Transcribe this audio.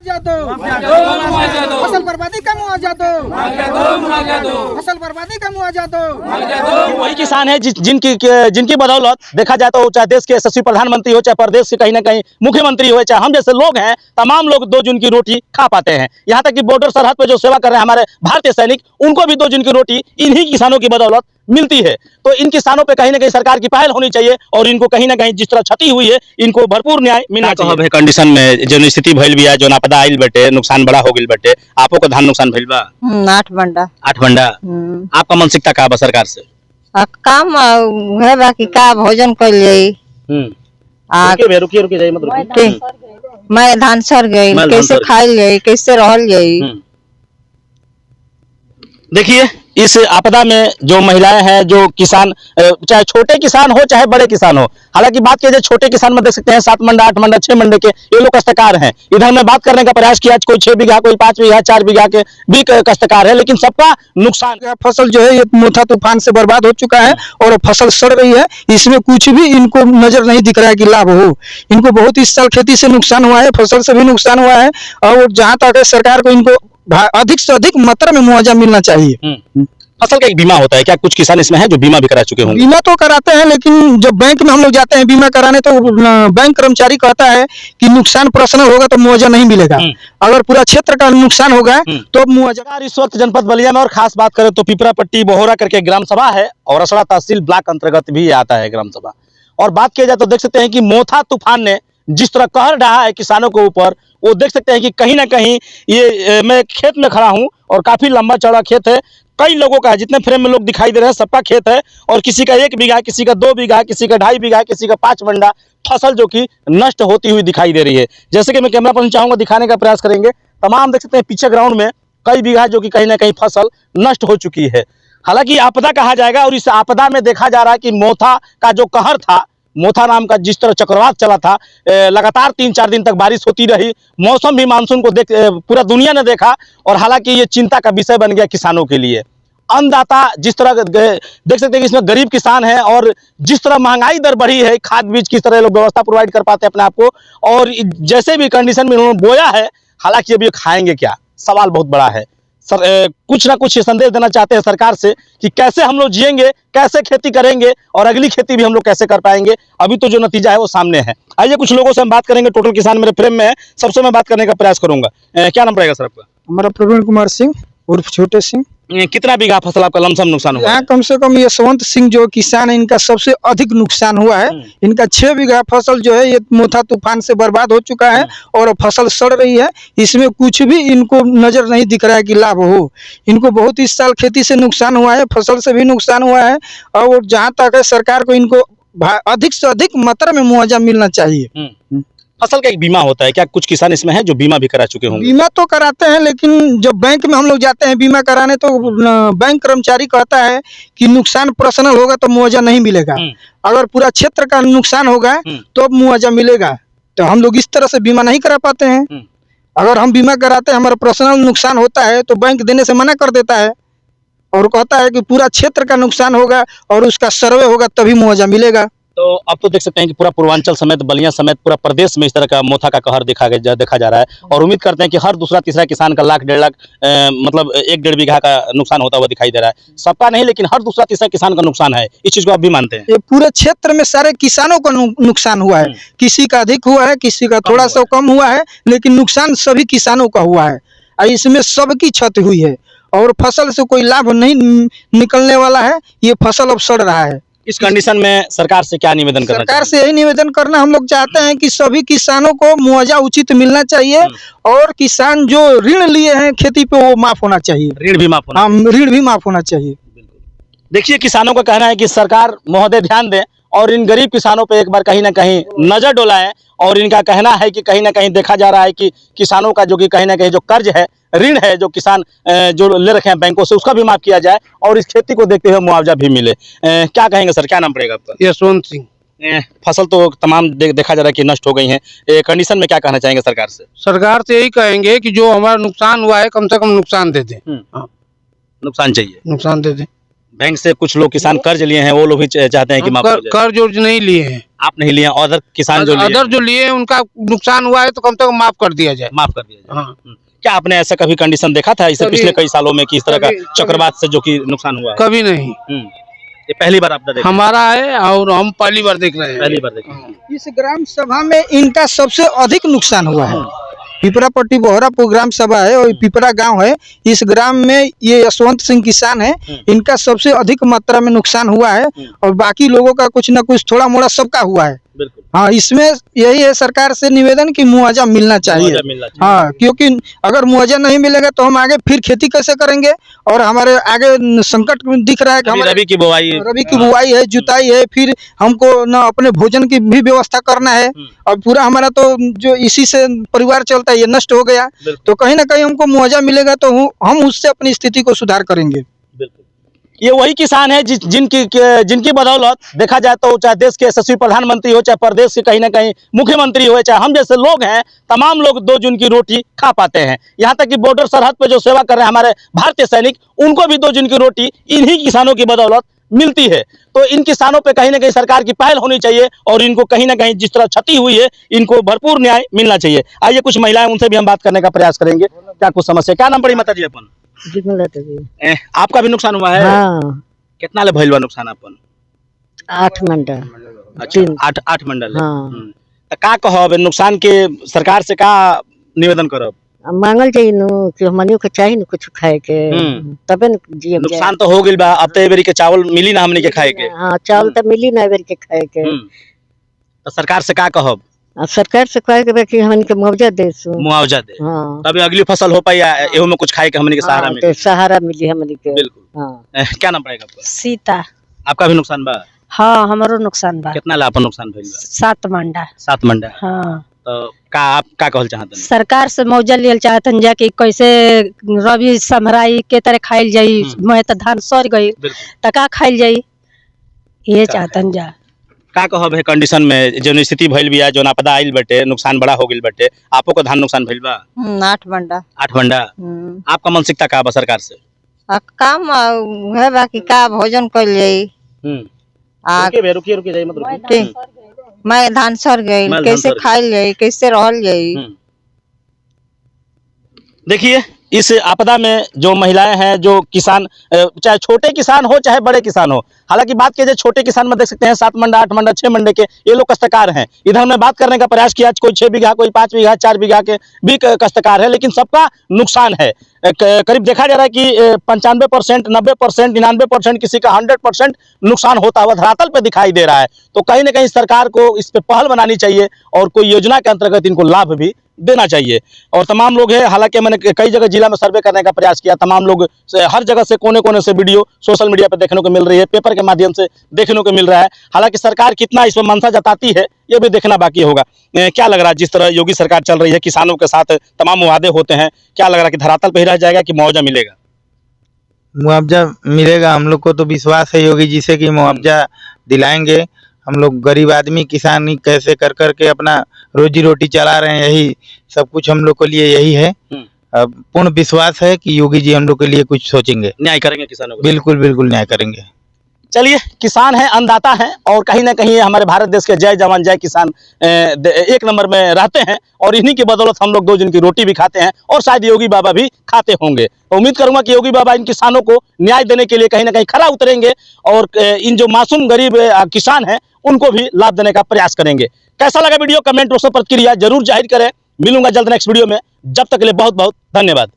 फसल बर्बादी का मुआवजा दो, फसल बर्बादी का मुआवजा दो। वही किसान है जिनकी बदौलत देखा जाए तो चाहे देश के यशस्वी प्रधानमंत्री हो, चाहे प्रदेश के कहीं ना कहीं मुख्यमंत्री हो, चाहे हम जैसे लोग हैं, तमाम लोग 2 जून की रोटी खा पाते हैं। यहाँ तक कि बॉर्डर सरहद पे जो सेवा कर रहे हैं हमारे भारतीय सैनिक, उनको भी 2 जून की रोटी इन्हीं किसानों की बदौलत मिलती है। तो इन किसानों पे कहीं ना कहीं सरकार की पहल होनी चाहिए और इनको कहीं ना कहीं जिस तरह क्षति हुई है इनको भरपूर न्याय मिलना चाहिए। कंडीशन में जो स्थिति भइल भी है, जो आपदा आइल बटे, नुकसान बड़ा हो गइल बटे, आपो को धान नुकसान भइल बा 8 बंडा 8 भंडा। आपका मानसिकता का बा सरकार से? काम है बाकी का भोजन कर जाई। रुकिए जाइए मत रुकिए। मैं धान सर गई, कैसे खाइल जाई, कैसे रहल जाई। देखिए इस आपदा में जो महिलाएं हैं, जो किसान, चाहे छोटे किसान हो चाहे बड़े किसान हो, हालांकि बात किया जाए छोटे किसान में देख सकते हैं 7 मंडा 8 मंडा 6 मंडे के ये लोग काश्तकार हैं। इधर मैं बात करने का प्रयास किया, कोई 6 बीघा, कोई 5 बीघा 4 बीघा के भी काश्तकार है, लेकिन सबका नुकसान। फसल जो है ये मोथा तूफान से बर्बाद हो चुका है और फसल सड़ रही है। इसमें कुछ भी इनको नजर नहीं दिख रहा है कि लाभ हो। इनको बहुत इस साल खेती से नुकसान हुआ है, फसल से भी नुकसान हुआ है और जहाँ तक है सरकार को इनको अधिक से अधिक मात्रा में मुआवजा मिलना चाहिए। फसल का एक बीमा होता है क्या? कुछ किसान इसमें हैं जो बीमा भी करा चुके होंगे। बीमा तो कराते हैं, लेकिन जब बैंक में हम लोग जाते हैं बीमा कराने तो बैंक कर्मचारी कहता है कि नुकसान पर्सनल होगा तो मुआवजा नहीं मिलेगा, अगर पूरा क्षेत्र का नुकसान होगा तो मुआवजा। इस वक्त जनपद बलिया में और खास बात करें तो पिपरापट्टी बोहरा करके ग्राम सभा है और असड़ा तहसील ब्लॉक अंतर्गत भी आता है ग्राम सभा। और बात किया जाए तो देख सकते हैं कि मोथा तूफान ने जिस तरह कहर ढहा है किसानों के ऊपर, वो देख सकते हैं कि कहीं ना कहीं ये मैं खेत में खड़ा हूं और काफी लंबा चौड़ा खेत है, कई लोगों का है, जितने फ्रेम में लोग दिखाई दे रहे हैं सबका खेत है और किसी का 1 बीघा, किसी का 2 बीघा, किसी का 2.5 बीघा, किसी का 5 मंडा फसल जो कि नष्ट होती हुई दिखाई दे रही है। जैसे कि मैं कैमरा पर चाहूंगा दिखाने का प्रयास करेंगे, तमाम देख सकते हैं पीछे ग्राउंड में कई बीघा जो कि कहीं ना कहीं फसल नष्ट हो चुकी है। हालांकि आपदा कहा जाएगा और इस आपदा में देखा जा रहा है कि मोथा का जो कहर था, मोथा नाम का जिस तरह चक्रवात चला था, लगातार 3-4 दिन तक बारिश होती रही, मौसम भी मानसून को पूरा दुनिया ने देखा और हालांकि ये चिंता का विषय बन गया किसानों के लिए। अन्नदाता जिस तरह देख सकते हैं कि इसमें गरीब किसान है और जिस तरह महंगाई दर बढ़ी है, खाद बीज किस तरह लोग व्यवस्था प्रोवाइड कर पाते हैं अपने आप को, और जैसे भी कंडीशन में उन्होंने बोया है, हालांकि अभी खाएंगे क्या, सवाल बहुत बड़ा है। कुछ ना कुछ संदेश देना चाहते हैं सरकार से कि कैसे हम लोग जिएंगे, कैसे खेती करेंगे और अगली खेती भी हम लोग कैसे कर पाएंगे। अभी तो जो नतीजा है वो सामने है। आइए कुछ लोगों से हम बात करेंगे, टोटल किसान मेरे फ्रेम में है, सबसे मैं बात करने का प्रयास करूंगा। क्या नाम पड़ेगा सर आपका? हमारा प्रवीण कुमार सिंह उर्फ छोटे सिंह। कितना बीघा फसल आपका लमसम नुकसान हुआ? यहाँ कम से कम यशवंत सिंह जो किसान है इनका सबसे अधिक नुकसान हुआ है। इनका 6 बीघा फसल जो है ये मोथा तूफान से बर्बाद हो चुका है और फसल सड़ रही है। इसमें कुछ भी इनको नजर नहीं दिख रहा है कि लाभ हो। इनको बहुत इस साल खेती से नुकसान हुआ है, फसल से भी नुकसान हुआ है और जहाँ तक है सरकार को इनको अधिक से अधिक मात्रा में मुआवजा मिलना चाहिए। फसल का एक बीमा होता है क्या? कुछ किसान इसमें हैं जो बीमा भी करा चुके होंगे। बीमा तो कराते हैं, लेकिन जब बैंक में हम लोग जाते हैं बीमा कराने तो बैंक कर्मचारी कहता है कि नुकसान पर्सनल होगा तो मुआवजा नहीं मिलेगा, अगर पूरा क्षेत्र का नुकसान होगा तो मुआवजा मिलेगा। तो हम लोग इस तरह से बीमा नहीं करा पाते हैं। अगर हम बीमा कराते हैं, हमारा पर्सनल नुकसान होता है तो बैंक देने से मना कर देता है और कहता है कि पूरा क्षेत्र का नुकसान होगा और उसका सर्वे होगा तभी मुआवजा मिलेगा। तो अब तो देख सकते हैं कि पूरा पूर्वांचल समेत, बलिया समेत पूरा प्रदेश में इस तरह का मोथा का कहर देखा जा रहा है और उम्मीद करते हैं कि हर दूसरा तीसरा किसान का 1-1.5 लाख मतलब 1-1.5 बीघा का नुकसान होता हुआ दिखाई दे रहा है। सबका नहीं, लेकिन हर दूसरा तीसरा किसान का नुकसान है। इस चीज को आप भी मानते हैं? ये पूरे क्षेत्र में सारे किसानों का नुकसान हुआ है, किसी का अधिक हुआ है, किसी का थोड़ा सा कम हुआ है, लेकिन नुकसान सभी किसानों का हुआ है। इसमें सबकी क्षति हुई है और फसल से कोई लाभ नहीं निकलने वाला है। ये फसल अब सड़ रहा है। इस कंडीशन में सरकार से क्या निवेदन करना? सरकार से यही निवेदन करना हम लोग चाहते हैं कि सभी किसानों को मुआवजा उचित मिलना चाहिए और किसान जो ऋण लिए हैं खेती पे वो माफ होना चाहिए। ऋण भी माफ होना? ऋण भी माफ होना चाहिए। देखिए किसानों का कहना है कि सरकार महोदय ध्यान दें और इन गरीब किसानों पे एक बार कहीं ना कहीं नजर डोलाएं और इनका कहना है कि कहीं ना कहीं देखा जा रहा है कि किसानों का जो कि कहीं ना कहीं जो कर्ज है, ऋण है जो किसान जो ले रखे हैं बैंकों से, उसका भी माफ किया जाए और इस खेती को देखते हुए मुआवजा भी मिले। क्या कहेंगे सर, क्या नाम पड़ेगा आपका? यशवंत सिंह। फसल तो तमाम देखा जा रहा है कि नष्ट हो गई हैं, कंडीशन में क्या कहना चाहेंगे सरकार से? सरकार से यही कहेंगे कि जो हमारा नुकसान हुआ है कम से कम नुकसान दे दें। नुकसान चाहिए, नुकसान दे दें। बैंक से कुछ लोग किसान कर्ज लिए हैं, वो लोग भी चाहते हैं कि माफ कर जाए। कर्ज उर्ज नहीं लिए हैं, आप नहीं लिए, अदर किसान जो लिए अदर जो लिए हैं उनका नुकसान हुआ है तो कम से कम माफ कर दिया जाए। माफ कर दिया जाए। हाँ। क्या आपने ऐसा कभी कंडीशन देखा था इससे कभी- पिछले कई सालों में कि इस तरह का कभी- चक्रवात से जो कि नुकसान हुआ है? कभी नहीं, ये पहली बार आपने देखा? हमारा है और हम पहली बार देख रहे हैं। पहली बार देखा। इस ग्राम सभा में इनका सबसे अधिक नुकसान हुआ है। पिपरापट्टी बोहरापुर ग्राम सभा है और पिपरा गांव है। इस ग्राम में ये यशवंत सिंह किसान है, इनका सबसे अधिक मात्रा में नुकसान हुआ है और बाकी लोगों का कुछ न कुछ थोड़ा मोड़ा सबका हुआ है। बिल्कुल। हाँ, इसमें यही है सरकार से निवेदन कि मुआवजा मिलना चाहिए। मुआवजा मिलना चाहिए। हाँ, क्योंकि अगर मुआवजा नहीं मिलेगा तो हम आगे फिर खेती कैसे करेंगे और हमारे आगे संकट दिख रहा है कि अभी हमारे रबी की बुआई है, जुताई है, फिर हमको न अपने भोजन की भी व्यवस्था करना है और पूरा हमारा तो जो इसी से परिवार चलता है ये नष्ट हो गया। तो कहीं ना कहीं हमको मुआवजा मिलेगा तो हम उससे अपनी स्थिति को सुधार करेंगे। ये वही किसान है जिनकी बदौलत देखा जाए तो चाहे देश के यशस्वी प्रधानमंत्री हो, चाहे प्रदेश के कहीं ना कहीं मुख्यमंत्री हो, चाहे हम जैसे लोग हैं, तमाम लोग 2 जून की रोटी खा पाते हैं। यहाँ तक कि बॉर्डर सरहद पे जो सेवा कर रहे हैं हमारे भारतीय सैनिक, उनको भी 2 जून की रोटी इन्हीं किसानों की बदौलत मिलती है। तो इन किसानों पे कहीं ना कहीं सरकार की पहल होनी चाहिए और इनको कहीं ना कहीं जिस तरह क्षति हुई है इनको भरपूर न्याय मिलना चाहिए। आइए कुछ महिलाएं, उनसे भी हम बात करने का प्रयास करेंगे। क्या कुछ समस्या, क्या नाम पड़ी माता जी अपन? आपका भी नुकसान हुआ है? हाँ, कितना ले भइल बा नुकसान अपन? 8 मंडल। अच्छा, 8 मंडल है। हाँ। तो का कहब नुकसान के सरकार से का निवेदन करब? मांगल चाहिए नु कि हमनियों के चाहिए न कुछ खाए के, तबे न जियब जाए। नुकसान तो हो गइल बा, अब तो एबरी के चावल मिली ना हमनी के खाए के। हाँ, चावल तो मिली ना एबर के खाए के। तो सरकार से का कहब? सरकार से कहे के बा कि हमन के मुआवजा दे सु। मुआवजा दे, हाँ, तभी अगली फसल हो पाई, एहू में कुछ खाए के हमनी के सहारा हाँ, मिले। तो सहारा मिली हमन के। बिल्कुल। हाँ। क्या नाम पड़ेगा आपका? सीता। आपका भी नुकसान बा? हाँ, हमारो नुकसान बा। कितना ला अपन नुकसान भइल बा? 7 मंडा। 7 मंडा। हाँ, तो का आप का कहल चाहत हैं? सरकार से मुआवजा लेल चाहतन जा कि कैसे रबी समराई के तरह खाइल जाई। मैं तो धान सड़ गई तो का खाइल जाई, ये चाहतन जा। का कहब है कंडीशन में जो स्थिति भइल बिया, जो आपदा आइल बटे, नुकसान बड़ा हो गइल बटे, आपो को धान नुकसान भइल बा? 8 मंडा। 8 मंडा। आपका मानसिकता का बा सरकार से? काम है बाकी का भोजन कर जाई। रुकिए जाइए मत रुकिए। मैं धान सड़ गई, मैं धान कैसे सड़ गई। खाइल जाई, कैसे रहल जाई। देखिए इस आपदा में जो महिलाएं हैं, जो किसान, चाहे छोटे किसान हो चाहे बड़े किसान हो, हालांकि बात की जाए छोटे किसान में देख सकते हैं 7 मंडा 8 मंडा 6 मंडे के ये लोग काश्तकार हैं। इधर मैं बात करने का प्रयास किया, कोई 6 बीघा, कोई 5 बीघा, 4 बीघा के भी काश्तकार है, लेकिन सबका नुकसान है। करीब देखा जा रहा है कि 95%, 90%, 99%, किसी का 100% नुकसान होता हुआ धरातल पे दिखाई दे रहा है। तो कहीं ना कहीं सरकार को इस पे पहल बनानी चाहिए और कोई योजना के अंतर्गत इनको लाभ भी देना चाहिए। और तमाम लोग हैं, हालांकि मैंने कई जगह जिला में सर्वे करने का प्रयास किया, तमाम लोग हर जगह से कोने कोने से वीडियो सोशल मीडिया पर देखने को मिल रही है, पेपर के माध्यम से देखने को मिल रहा है। हालांकि सरकार कितना इसमें मंशा जताती है ये भी देखना बाकी होगा। क्या लग रहा है जिस तरह योगी सरकार चल रही है, किसानों के साथ तमाम वादे होते हैं, क्या लग रहा है कि धरातल पर ही रह जाएगा कि मुआवजा मिलेगा? मुआवजा मिलेगा, हम लोग को तो विश्वास है योगी जी से कि मुआवजा दिलाएंगे। हम लोग गरीब आदमी किसान ही कैसे कर कर के अपना रोजी रोटी चला रहे हैं, यही सब कुछ हम लोग के लिए यही है। पूर्ण विश्वास है कि योगी जी हम लोग के लिए कुछ सोचेंगे, न्याय करेंगे किसानों को। बिल्कुल बिल्कुल न्याय करेंगे। चलिए, किसान है, अन्नदाता है और कहीं ना कहीं हमारे भारत देश के जय जवान जय किसान एक नंबर में रहते हैं और इन्हीं की बदौलत हम लोग 2 दिन की रोटी भी खाते हैं और शायद योगी बाबा भी खाते होंगे। तो उम्मीद करूंगा कि योगी बाबा इन किसानों को न्याय देने के लिए कहीं ना कहीं खरा उतरेंगे और इन जो मासूम गरीब किसान हैं उनको भी लाभ देने का प्रयास करेंगे। कैसा लगा वीडियो, कमेंट बॉक्स में प्रतिक्रिया जरूर जाहिर करें। मिलूंगा जल्द नेक्स्ट वीडियो में, जब तक के लिए बहुत बहुत धन्यवाद।